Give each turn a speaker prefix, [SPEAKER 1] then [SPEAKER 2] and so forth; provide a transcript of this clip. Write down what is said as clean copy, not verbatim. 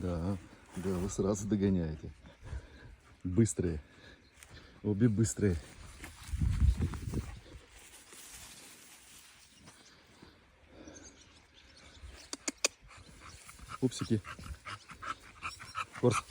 [SPEAKER 1] Да, да, вы сразу догоняете. Быстрые. Обе быстрые. Пупсики. Корс.